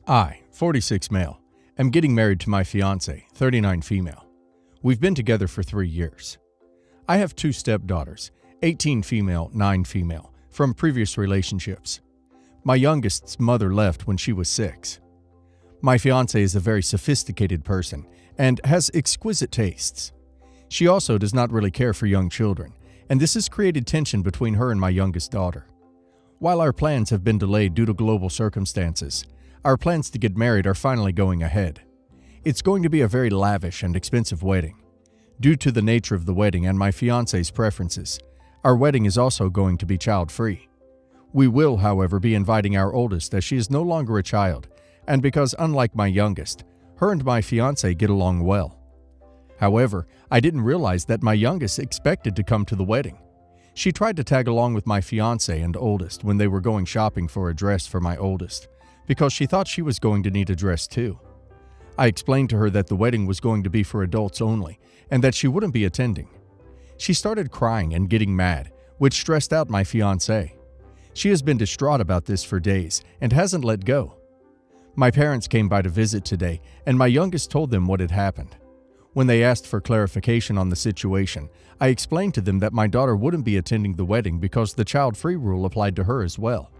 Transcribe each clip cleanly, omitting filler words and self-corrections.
I, 46 male, am getting married to my fiancée, 39 female. We've been together for 3 years. I have 2 stepdaughters, 18 female, 9 female, from previous relationships. My youngest's mother left when she was 6. My fiancée is a very sophisticated person and has exquisite tastes. She also does not really care for young children, and this has created tension between her and my youngest daughter. While our plans have been delayed due to global circumstances, our plans to get married are finally going ahead. It's going to be a very lavish and expensive wedding. Due to the nature of the wedding and my fiancé's preferences, our wedding is also going to be child-free. We will, however, be inviting our oldest as she is no longer a child, and because unlike my youngest, her and my fiancé get along well. However, I didn't realize that my youngest expected to come to the wedding. She tried to tag along with my fiancé and oldest when they were going shopping for a dress for my oldest, because she thought she was going to need a dress too. I explained to her that the wedding was going to be for adults only, and that she wouldn't be attending. She started crying and getting mad, which stressed out my fiancé. She has been distraught about this for days and hasn't let go. My parents came by to visit today, and my youngest told them what had happened. When they asked for clarification on the situation, I explained to them that my daughter wouldn't be attending the wedding because the child-free rule applied to her as well.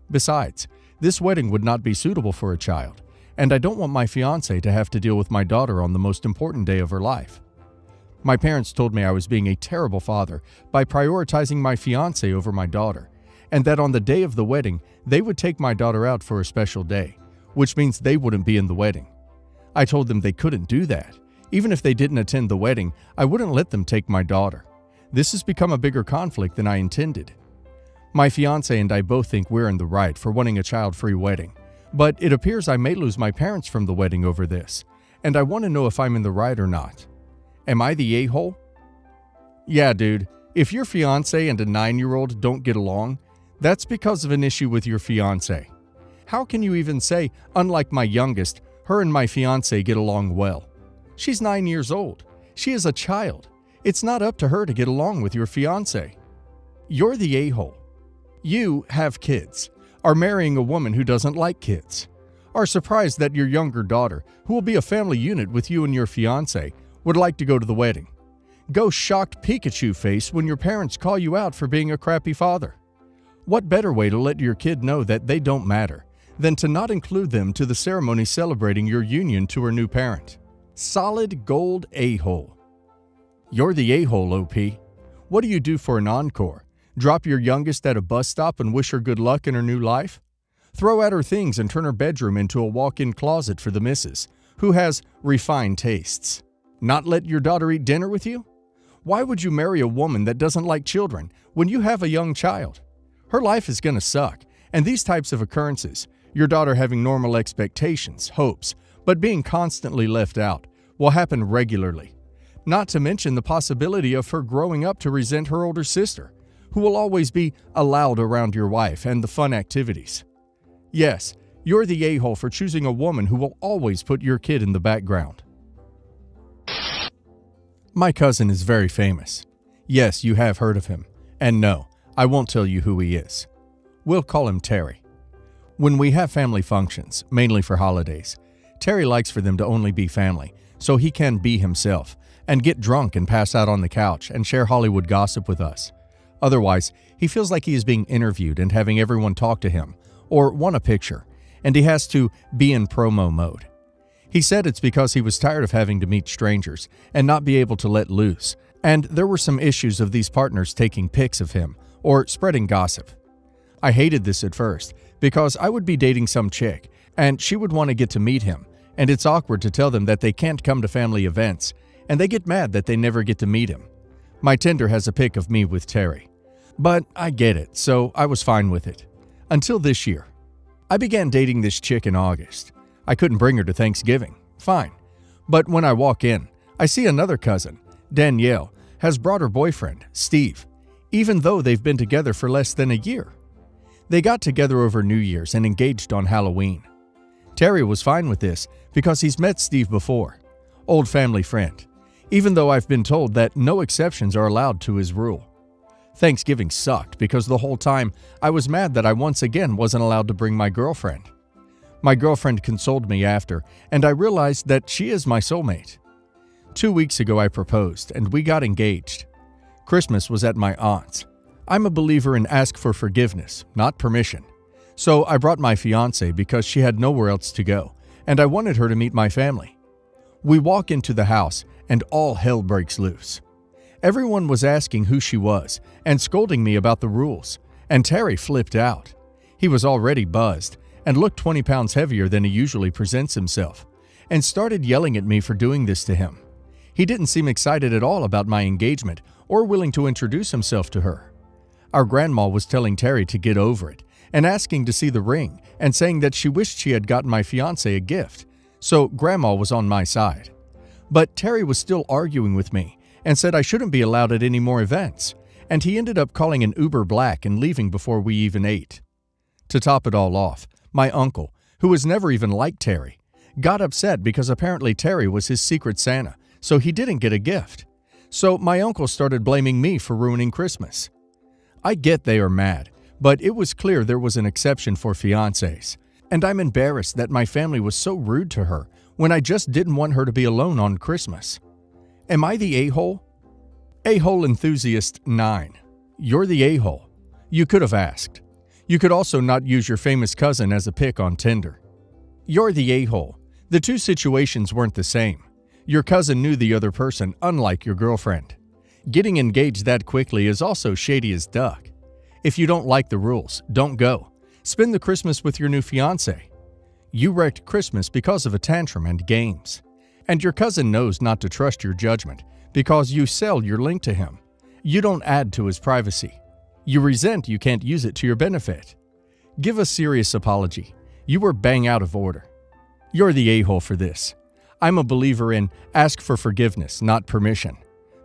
Besides, this wedding would not be suitable for a child, and I don't want my fiancé to have to deal with my daughter on the most important day of her life. My parents told me I was being a terrible father by prioritizing my fiancé over my daughter, and that on the day of the wedding, they would take my daughter out for a special day, which means they wouldn't be in the wedding. I told them they couldn't do that. Even if they didn't attend the wedding, I wouldn't let them take my daughter. This has become a bigger conflict than I intended. My fiancé and I both think we're in the right for wanting a child-free wedding, but it appears I may lose my parents from the wedding over this, and I want to know if I'm in the right or not. Am I the a-hole? Yeah, dude, if your fiancé and a 9-year-old don't get along, that's because of an issue with your fiancé. How can you even say, unlike my youngest, her and my fiancé get along well? She's 9 years old. She is a child. It's not up to her to get along with your fiancé. You're the a-hole. You have kids, are marrying a woman who doesn't like kids, are surprised that your younger daughter, who will be a family unit with you and your fiancé, would like to go to the wedding. Go shocked Pikachu face when your parents call you out for being a crappy father. What better way to let your kid know that they don't matter than to not include them to the ceremony celebrating your union to her new parent? Solid gold a-hole. You're the a-hole, OP. What do you do for an encore? Drop your youngest at a bus stop and wish her good luck in her new life? Throw out her things and turn her bedroom into a walk-in closet for the missus, who has refined tastes? Not let your daughter eat dinner with you? Why would you marry a woman that doesn't like children when you have a young child? Her life is gonna suck, and these types of occurrences, your daughter having normal expectations, hopes, but being constantly left out, will happen regularly. Not to mention the possibility of her growing up to resent her older sister, who will always be allowed around your wife and the fun activities. Yes, you're the a-hole for choosing a woman who will always put your kid in the background. My cousin is very famous. Yes, you have heard of him. And no, I won't tell you who he is. We'll call him Terry. When we have family functions, mainly for holidays, Terry likes for them to only be family, so he can be himself and get drunk and pass out on the couch and share Hollywood gossip with us. Otherwise, he feels like he is being interviewed and having everyone talk to him or want a picture, and he has to be in promo mode. He said it's because he was tired of having to meet strangers and not be able to let loose, and there were some issues of these partners taking pics of him or spreading gossip. I hated this at first because I would be dating some chick and she would want to get to meet him, and it's awkward to tell them that they can't come to family events, and they get mad that they never get to meet him. My Tinder has a pic of me with Terry. But I get it, so I was fine with it. Until this year. I began dating this chick in August. I couldn't bring her to Thanksgiving. Fine. But when I walk in, I see another cousin, Danielle, has brought her boyfriend, Steve, even though they've been together for less than a year. They got together over New Year's and engaged on Halloween. Terry was fine with this because he's met Steve before. Old family friend. Even though I've been told that no exceptions are allowed to his rule. Thanksgiving sucked because the whole time I was mad that I once again wasn't allowed to bring my girlfriend. My girlfriend consoled me after, and I realized that she is my soulmate. 2 weeks ago I proposed, and we got engaged. Christmas was at my aunt's. I'm a believer in ask for forgiveness, not permission. So I brought my fiancée because she had nowhere else to go, and I wanted her to meet my family. We walk into the house, and all hell breaks loose. Everyone was asking who she was and scolding me about the rules, and Terry flipped out. He was already buzzed and looked 20 pounds heavier than he usually presents himself, and started yelling at me for doing this to him. He didn't seem excited at all about my engagement or willing to introduce himself to her. Our grandma was telling Terry to get over it and asking to see the ring and saying that she wished she had gotten my fiancé a gift, so grandma was on my side. But Terry was still arguing with me and said I shouldn't be allowed at any more events, and he ended up calling an Uber Black and leaving before we even ate. To top it all off, my uncle, who was never even liked Terry, got upset because apparently Terry was his secret Santa, so he didn't get a gift. So my uncle started blaming me for ruining Christmas. I get they are mad, but it was clear there was an exception for fiancés, and I'm embarrassed that my family was so rude to her when I just didn't want her to be alone on Christmas. Am I the a-hole? A-hole enthusiast 9. You're the a-hole. You could have asked. You could also not use your famous cousin as a pick on Tinder. You're the a-hole. The two situations weren't the same. Your cousin knew the other person, unlike your girlfriend. Getting engaged that quickly is also shady as duck. If you don't like the rules, don't go. Spend the Christmas with your new fiancé. You wrecked Christmas because of a tantrum and games. And your cousin knows not to trust your judgment because you sell your link to him. You don't add to his privacy. You resent you can't use it to your benefit. Give a serious apology. You were bang out of order. You're the a-hole for this. I'm a believer in ask for forgiveness, not permission.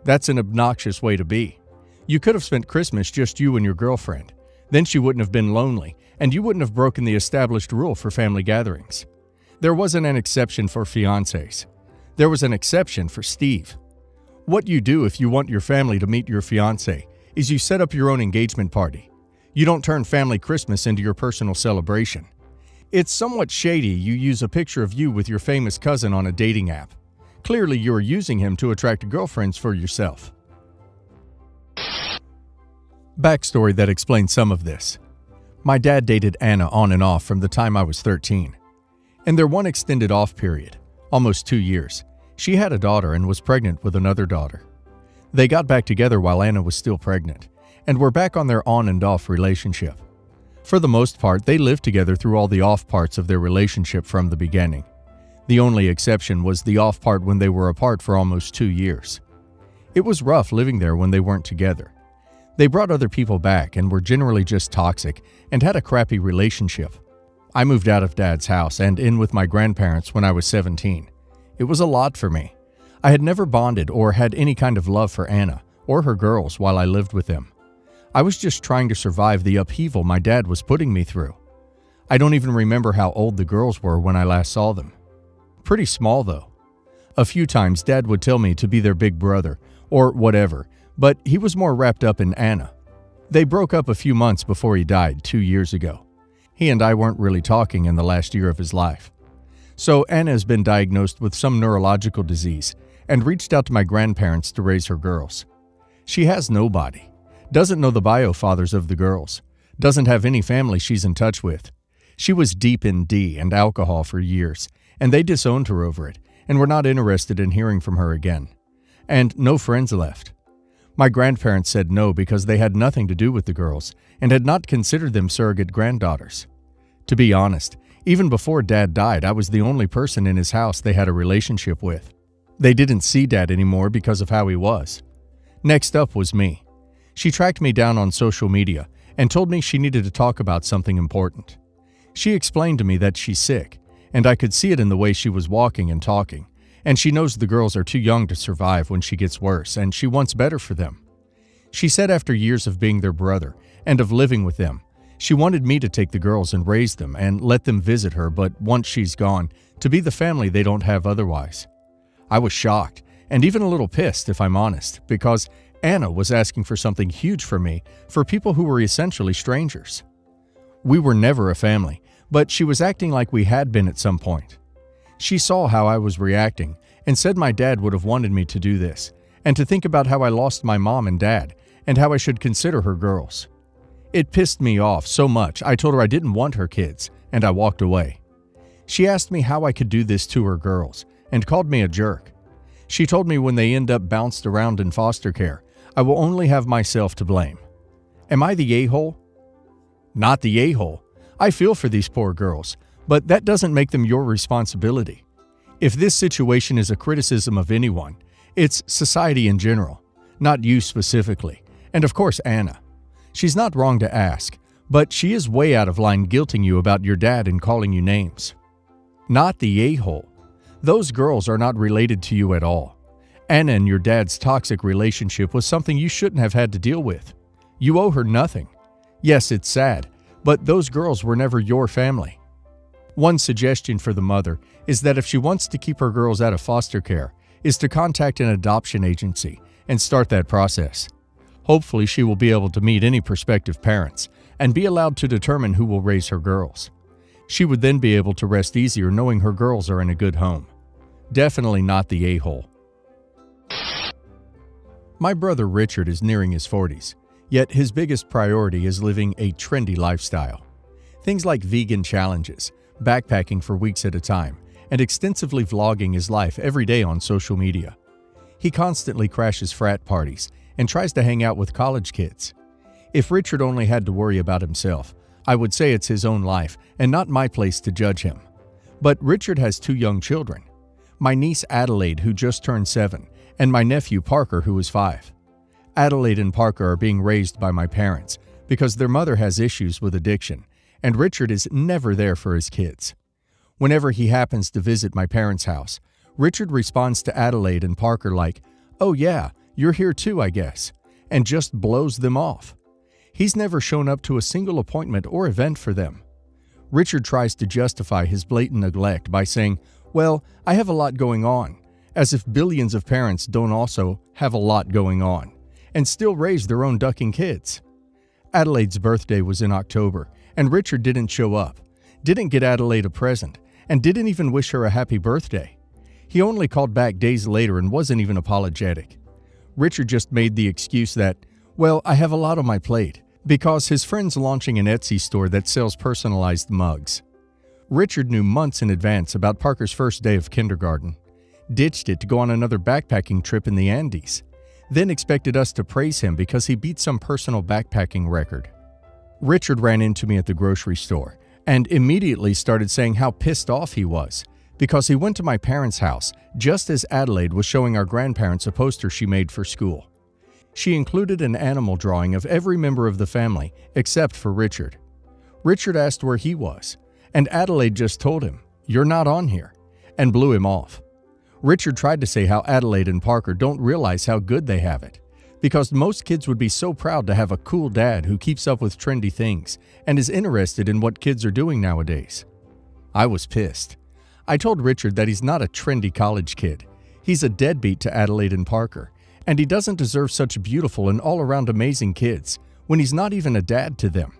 That's an obnoxious way to be. You could have spent Christmas just you and your girlfriend. Then she wouldn't have been lonely, and you wouldn't have broken the established rule for family gatherings. There wasn't an exception for fiancés. There was an exception for Steve. What you do if you want your family to meet your fiancé is you set up your own engagement party. You don't turn family Christmas into your personal celebration. It's somewhat shady you use a picture of you with your famous cousin on a dating app. Clearly you are using him to attract girlfriends for yourself. Backstory that explains some of this. My dad dated Anna on and off from the time I was 13. In their one extended off period, almost 2 years, she had a daughter and was pregnant with another daughter. They got back together while Anna was still pregnant, and were back on their on and off relationship. For the most part, they lived together through all the off parts of their relationship from the beginning. The only exception was the off part when they were apart for almost 2 years. It was rough living there when they weren't together. They brought other people back and were generally just toxic and had a crappy relationship. I moved out of Dad's house and in with my grandparents when I was 17. It was a lot for me. I had never bonded or had any kind of love for Anna or her girls while I lived with them. I was just trying to survive the upheaval my dad was putting me through. I don't even remember how old the girls were when I last saw them. Pretty small though. A few times Dad would tell me to be their big brother or whatever, but he was more wrapped up in Anna. They broke up a few months before he died 2 years ago. He and I weren't really talking in the last year of his life. So Anna has been diagnosed with some neurological disease and reached out to my grandparents to raise her girls. She has nobody, doesn't know the bio fathers of the girls, doesn't have any family she's in touch with. She was deep in D and alcohol for years, and they disowned her over it and were not interested in hearing from her again. And no friends left. My grandparents said no because they had nothing to do with the girls and had not considered them surrogate granddaughters. To be honest, even before Dad died, I was the only person in his house they had a relationship with. They didn't see Dad anymore because of how he was. Next up was me. She tracked me down on social media and told me she needed to talk about something important. She explained to me that she's sick, and I could see it in the way she was walking and talking, and she knows the girls are too young to survive when she gets worse, and she wants better for them. She said after years of being their brother and of living with them, she wanted me to take the girls and raise them and let them visit her, but once she's gone, to be the family they don't have otherwise. I was shocked, and even a little pissed if I'm honest, because Anna was asking for something huge for me for people who were essentially strangers. We were never a family, but she was acting like we had been at some point. She saw how I was reacting and said my dad would have wanted me to do this, and to think about how I lost my mom and dad, and how I should consider her girls. It pissed me off so much I told her I didn't want her kids, and I walked away. She asked me how I could do this to her girls, and called me a jerk. She told me when they end up bounced around in foster care, I will only have myself to blame. Am I the a-hole? Not the a-hole. I feel for these poor girls, but that doesn't make them your responsibility. If this situation is a criticism of anyone, it's society in general, not you specifically, and of course Anna. She's not wrong to ask, but she is way out of line guilting you about your dad and calling you names. Not the a-hole. Those girls are not related to you at all. Anna and your dad's toxic relationship was something you shouldn't have had to deal with. You owe her nothing. Yes, it's sad, but those girls were never your family. One suggestion for the mother is that if she wants to keep her girls out of foster care, is to contact an adoption agency and start that process. Hopefully she will be able to meet any prospective parents and be allowed to determine who will raise her girls. She would then be able to rest easier knowing her girls are in a good home. Definitely not the a-hole. My brother Richard is nearing his 40s, yet his biggest priority is living a trendy lifestyle. Things like vegan challenges, backpacking for weeks at a time, and extensively vlogging his life every day on social media. He constantly crashes frat parties and tries to hang out with college kids. If Richard only had to worry about himself, I would say it's his own life and not my place to judge him. But Richard has 2 young children. My niece Adelaide, who just turned 7, and my nephew Parker, who is 5. Adelaide and Parker are being raised by my parents because their mother has issues with addiction, and Richard is never there for his kids. Whenever he happens to visit my parents' house, Richard responds to Adelaide and Parker like, "Oh yeah, you're here too, I guess," and just blows them off. He's never shown up to a single appointment or event for them. Richard tries to justify his blatant neglect by saying, "Well, I have a lot going on," as if billions of parents don't also have a lot going on, and still raise their own ducking kids. Adelaide's birthday was in October, and Richard didn't show up, didn't get Adelaide a present, and didn't even wish her a happy birthday. He only called back days later and wasn't even apologetic. Richard just made the excuse that, "Well, I have a lot on my plate," because his friend's launching an Etsy store that sells personalized mugs. Richard knew months in advance about Parker's first day of kindergarten, ditched it to go on another backpacking trip in the Andes, then expected us to praise him because he beat some personal backpacking record. Richard ran into me at the grocery store and immediately started saying how pissed off he was because he went to my parents' house just as Adelaide was showing our grandparents a poster she made for school. She included an animal drawing of every member of the family except for Richard. Richard asked where he was, and Adelaide just told him, "You're not on here," and blew him off. Richard tried to say how Adelaide and Parker don't realize how good they have it, because most kids would be so proud to have a cool dad who keeps up with trendy things and is interested in what kids are doing nowadays. I was pissed. I told Richard that he's not a trendy college kid. He's a deadbeat to Adelaide and Parker, and he doesn't deserve such beautiful and all-around amazing kids when he's not even a dad to them.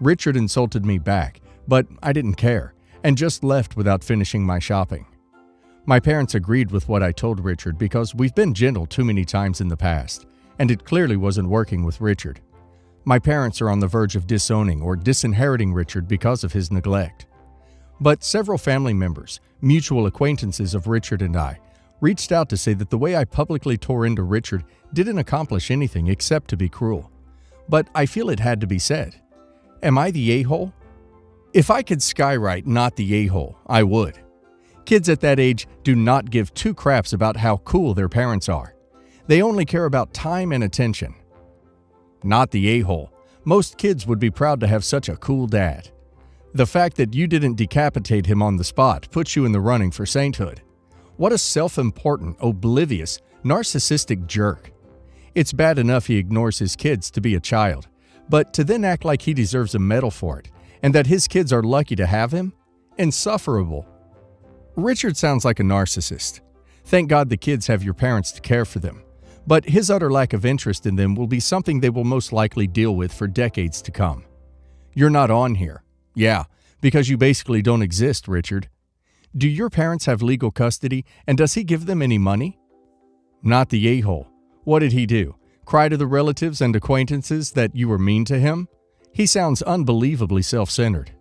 Richard insulted me back, but I didn't care, and just left without finishing my shopping. My parents agreed with what I told Richard because we've been gentle too many times in the past, and it clearly wasn't working with Richard. My parents are on the verge of disowning or disinheriting Richard because of his neglect. But several family members, mutual acquaintances of Richard and I, reached out to say that the way I publicly tore into Richard didn't accomplish anything except to be cruel. But I feel it had to be said. Am I the a-hole? If I could skywrite not the a-hole, I would. Kids at that age do not give 2 craps about how cool their parents are. They only care about time and attention. Not the a-hole. Most kids would be proud to have such a cool dad. The fact that you didn't decapitate him on the spot puts you in the running for sainthood. What a self-important, oblivious, narcissistic jerk. It's bad enough he ignores his kids to be a child, but to then act like he deserves a medal for it, and that his kids are lucky to have him? Insufferable. Richard sounds like a narcissist. Thank God the kids have your parents to care for them, but his utter lack of interest in them will be something they will most likely deal with for decades to come. You're not on here. Yeah, Because you basically don't exist, Richard. Do your parents have legal custody, and does he give them any money? Not the a-hole. What did he do? Cry to the relatives and acquaintances that you were mean to him? He sounds unbelievably self-centered.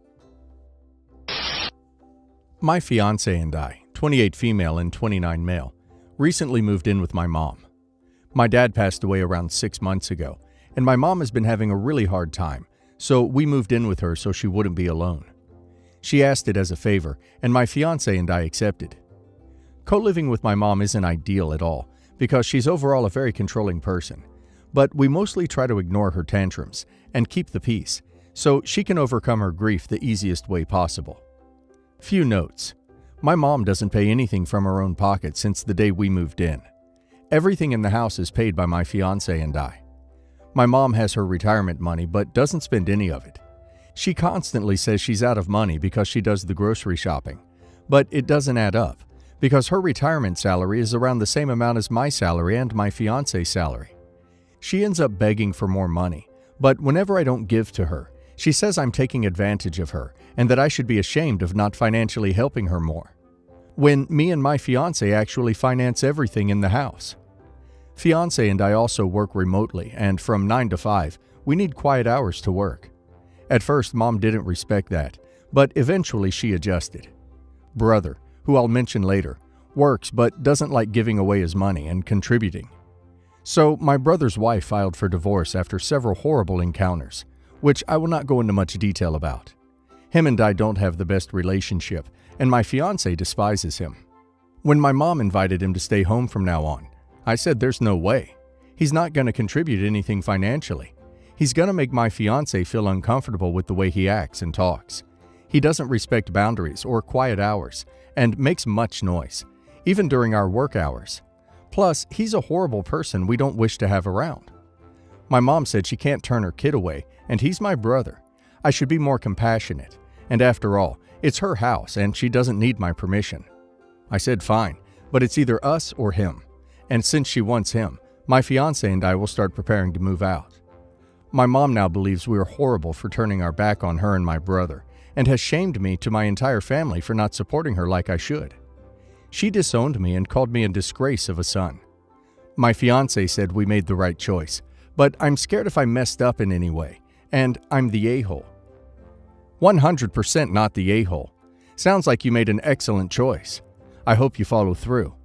My fiancé and I, 28 female and 29 male, recently moved in with my mom. My dad passed away around 6 months ago, and my mom has been having a really hard time, so we moved in with her so she wouldn't be alone. She asked it as a favor, and my fiancé and I accepted. Co-living with my mom isn't ideal at all, because she's overall a very controlling person, but we mostly try to ignore her tantrums and keep the peace, so she can overcome her grief the easiest way possible. Few notes. My mom doesn't pay anything from her own pocket since the day we moved in. Everything in the house is paid by my fiancé and I. My mom has her retirement money but doesn't spend any of it. She constantly says she's out of money because she does the grocery shopping, but it doesn't add up because her retirement salary is around the same amount as my salary and my fiancé's salary. She ends up begging for more money, but whenever I don't give to her, she says I'm taking advantage of her and that I should be ashamed of not financially helping her more, when me and my fiancé actually finance everything in the house. Fiancé and I also work remotely, and from 9 to 5, we need quiet hours to work. At first, Mom didn't respect that, but eventually she adjusted. Brother, who I'll mention later, works but doesn't like giving away his money and contributing. So my brother's wife filed for divorce after several horrible encounters, which I will not go into much detail about. Him and I don't have the best relationship, and my fiancé despises him. When my mom invited him to stay home from now on, I said there's no way. He's not going to contribute anything financially. He's going to make my fiancé feel uncomfortable with the way he acts and talks. He doesn't respect boundaries or quiet hours and makes much noise, even during our work hours. Plus, he's a horrible person we don't wish to have around. My mom said she can't turn her kid away, and he's my brother. I should be more compassionate, and after all, it's her house and she doesn't need my permission. I said fine, but it's either us or him. And since she wants him, my fiancé and I will start preparing to move out. My mom now believes we are horrible for turning our back on her and my brother, and has shamed me to my entire family for not supporting her like I should. She disowned me and called me a disgrace of a son. My fiancé said we made the right choice, but I'm scared if I messed up in any way, and I'm the a-hole. 100% not the a-hole. Sounds like you made an excellent choice. I hope you follow through.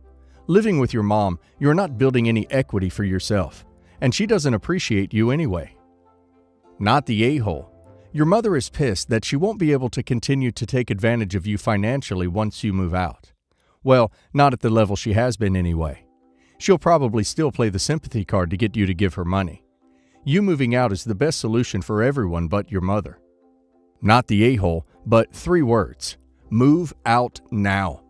Living with your mom, you're not building any equity for yourself, and she doesn't appreciate you anyway. Not the a-hole. Your mother is pissed that she won't be able to continue to take advantage of you financially once you move out. Well, not at the level she has been anyway. She'll probably still play the sympathy card to get you to give her money. You moving out is the best solution for everyone but your mother. Not the a-hole, but 3 words. Move out now.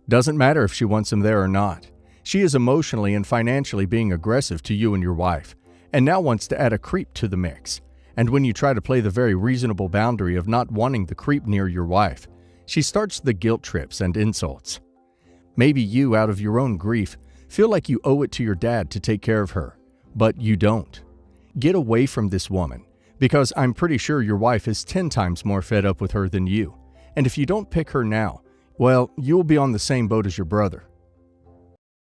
Doesn't matter if she wants him there or not. She is emotionally and financially being aggressive to you and your wife, and now wants to add a creep to the mix. And when you try to play the very reasonable boundary of not wanting the creep near your wife, she starts the guilt trips and insults. Maybe you, out of your own grief, feel like you owe it to your dad to take care of her, but you don't. Get away from this woman, because I'm pretty sure your wife is 10 times more fed up with her than you, and if you don't pick her now, well, you'll be on the same boat as your brother.